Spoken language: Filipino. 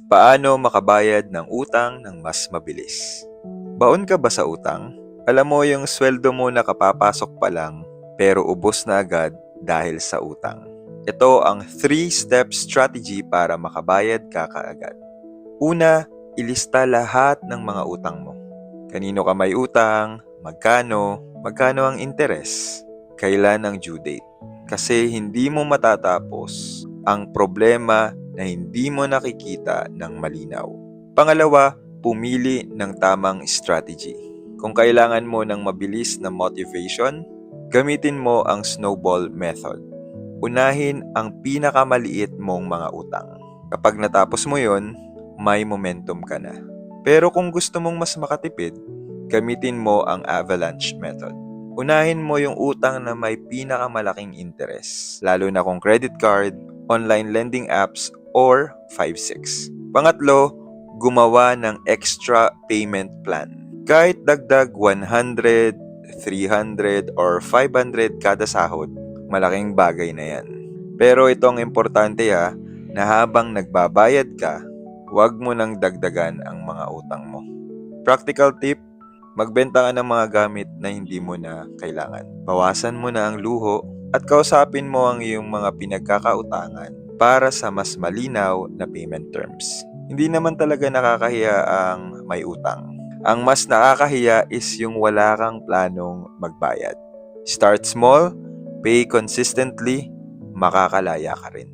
Paano makabayad ng utang ng mas mabilis? Baon ka ba sa utang? Alam mo yung sweldo mo na kapapasok pa lang pero ubos na agad dahil sa utang. Ito ang 3-step strategy para makabayad ka kaagad. Una, ilista lahat ng mga utang mo. Kanino ka may utang, magkano ang interes, kailan ang due date. Kasi hindi mo matatapos ang problema na hindi mo nakikita ng malinaw. Pangalawa, pumili ng tamang strategy. Kung kailangan mo ng mabilis na motivation, gamitin mo ang snowball method. Unahin ang pinakamaliit mong mga utang. Kapag natapos mo yon, may momentum ka na. Pero kung gusto mong mas makatipid, gamitin mo ang avalanche method. Unahin mo yung utang na may pinakamalaking interes, lalo na kung credit card, online lending apps, or 5-6. Pangatlo, gumawa ng extra payment plan. Kahit dagdag 100, 300, or 500 kada sahod, malaking bagay na yan. Pero ito ang importante na habang nagbabayad ka, huwag mo nang dagdagan ang mga utang mo. Practical tip, magbenta ka ng mga gamit na hindi mo na kailangan. Bawasan mo na ang luho at kausapin mo ang iyong mga pinagkakautangan para sa mas malinaw na payment terms. Hindi naman talaga nakakahiya ang may utang. Ang mas nakakahiya is yung wala kang planong magbayad. Start small, pay consistently, makakalaya ka rin.